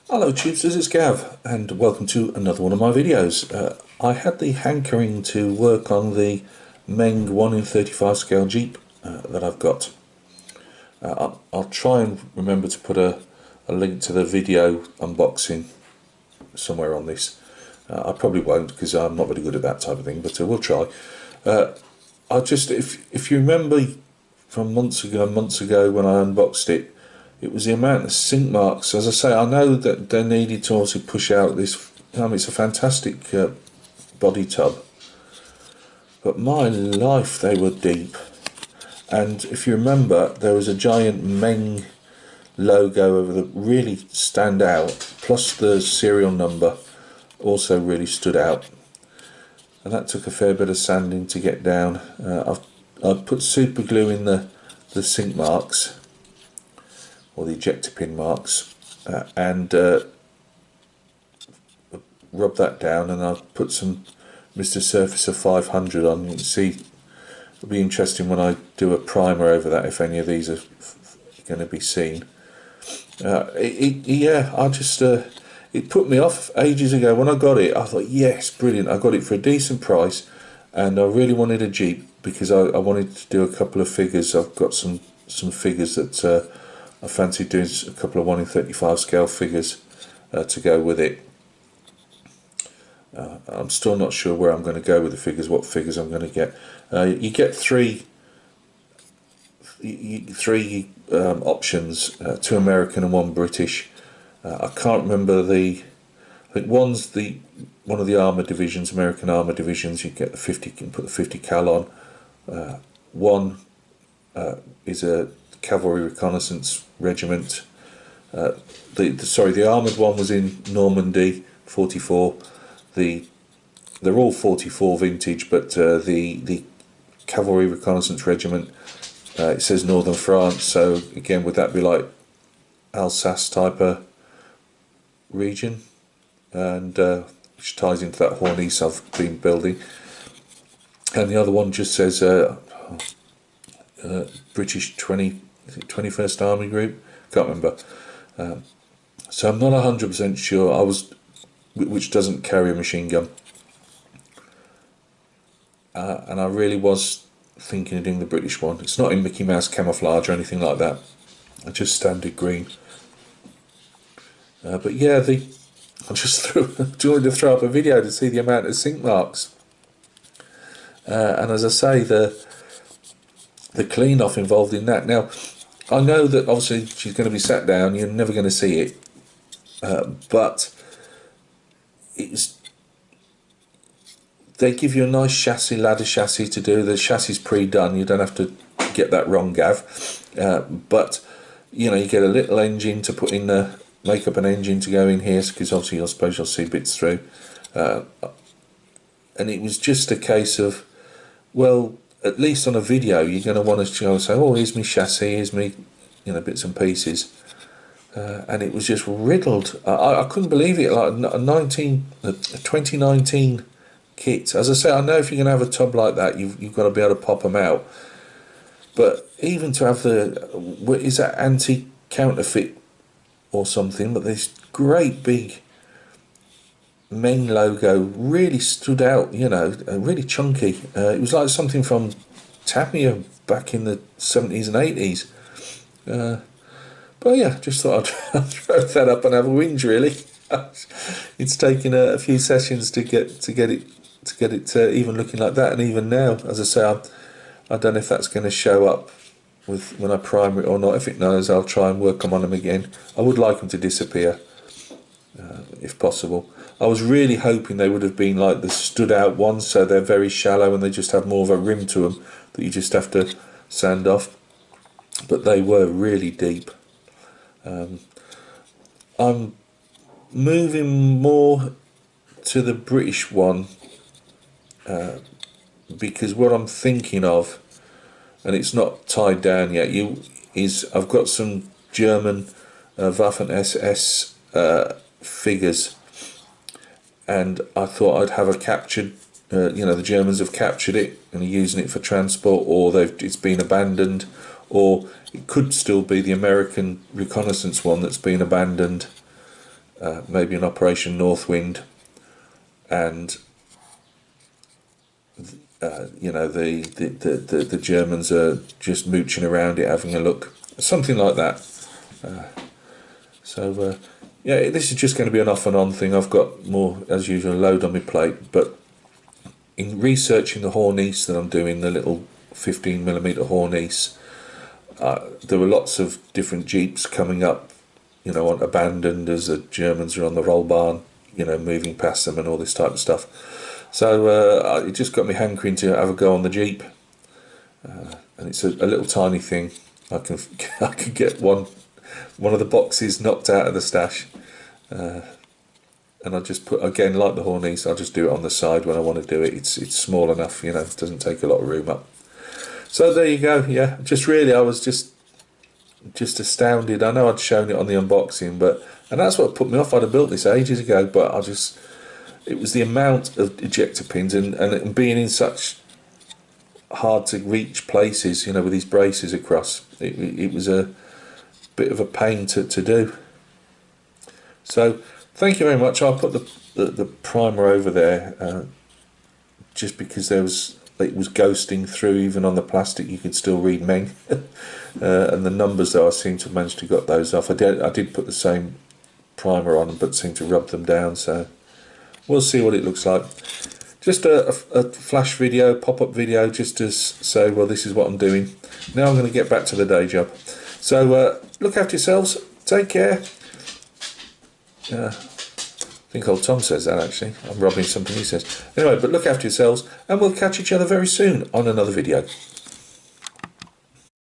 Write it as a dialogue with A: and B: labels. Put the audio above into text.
A: Hello tubes, this is Gav and welcome to another one of my videos. I had the hankering to work on the Meng 1 in 35 scale Jeep that I've got. I'll try and remember to put a link to the video unboxing somewhere on this. I probably won't because I'm not very good at that type of thing, but we'll try. If you remember from months ago when I unboxed it, it was the amount of sink marks. As I say, I know that they needed to also push out this. It's a fantastic body tub, but my life, they were deep. And if you remember, there was a giant Meng logo over that really stand out, plus the serial number also really stood out. And that took a fair bit of sanding to get down. I've put super glue in the sink marks, or the ejector pin marks, and rub that down, and I've put some Mr. Surfacer 500 on. You can see it'll be interesting when I do a primer over that if any of these are going to be seen. It put me off ages ago. When I got it, I thought, yes, brilliant, I got it for a decent price, and I really wanted a Jeep because I wanted to do a couple of figures. I've got some figures that I fancy doing, a couple of 1 in 35 scale figures to go with it. I'm still not sure where I'm going to go with the figures, what figures I'm going to get. You get three options, 2 American and 1 British. I can't remember I think one's one of the armour divisions, American armour divisions. You get the 50, you can put the 50 cal on. One is a cavalry reconnaissance regiment. The armoured one was in Normandy, 44. They're all 44 vintage, but the cavalry reconnaissance regiment, it says northern France, so again, would that be like Alsace type of region, and which ties into that Hornice I've been building. And the other one just says British 21st Army Group, can't remember. So I'm not 100% sure. Which doesn't carry a machine gun, and I really was thinking of doing the British one. It's not in Mickey Mouse camouflage or anything like that, it's just standard green. But yeah, I just wanted to throw up a video to see the amount of sink marks, and as I say, the clean off involved in that. Now, I know that obviously she's going to be sat down, you're never going to see it, but they give you a nice chassis, ladder chassis to do. The chassis pre-done, you don't have to get that wrong, Gav. But you know, you get a little engine to put in the, make up an engine to go in here, because obviously I suppose you'll see bits through. And it was just a case of, well, at least on a video you're going to want to go and say, oh, here's my chassis, here's me, bits and pieces. And it was just riddled. I couldn't believe it. Like a 2019 kit. As I say, I know if you're going to have a tub like that, you've got to be able to pop them out. But even to have is that anti-counterfeit or something? But this great big Meng logo really stood out. Really chunky. It was like something from Tamiya back in the 70s and 80s. But yeah, just thought I'd throw that up and have a whinge. Really, it's taken a few sessions to get it even looking like that, and even now, as I say, I don't know if that's going to show up when I primer it or not. If it does, I'll try and work on them again. I would like them to disappear, if possible. I was really hoping they would have been like the stood out ones, so they're very shallow and they just have more of a rim to them that you just have to sand off. But they were really deep. I'm moving more to the British one because what I'm thinking of, and it's not tied down yet, is I've got some German Waffen SS figures, and I thought I'd have a captured. The Germans have captured it and are using it for transport, or it's been abandoned, or it could still be the American reconnaissance one that's been abandoned, maybe an Operation Northwind, and you know, the Germans are just mooching around it, having a look, something like that. Yeah, this is just going to be an off and on thing. I've got more, as usual, load on my plate, but in researching the Hornice that I'm doing, the little 15mm Hornice, there were lots of different Jeeps coming up, you know, on abandoned as the Germans are on the roll barn, you know, moving past them and all this type of stuff. So it just got me hankering to have a go on the Jeep, and it's a little tiny thing. I can get one of the boxes knocked out of the stash, and I just put, again, like the Hornice, I'll just do it on the side when I want to do it. It's small enough, you know, it doesn't take a lot of room up. So there you go. Yeah, just really, I was just astounded. I know I'd shown it on the unboxing, and that's what put me off. I'd have built this ages ago, but it was the amount of ejector pins and being in such hard to reach places, you know, with these braces across. It was a bit of a pain to do. So thank you very much. I'll put the primer over there, just because it was ghosting through. Even on the plastic you could still read Meng. And the numbers, though, I seem to have managed to got those off. I did put the same primer on, but seemed to rub them down, so we'll see what it looks like. Just a flash video, pop-up video, just to say, well, this is what I'm doing. Now I'm going to get back to the day job. So look after yourselves, take care. I think old Tom says that, actually. I'm robbing something he says. Anyway, but look after yourselves, and we'll catch each other very soon on another video.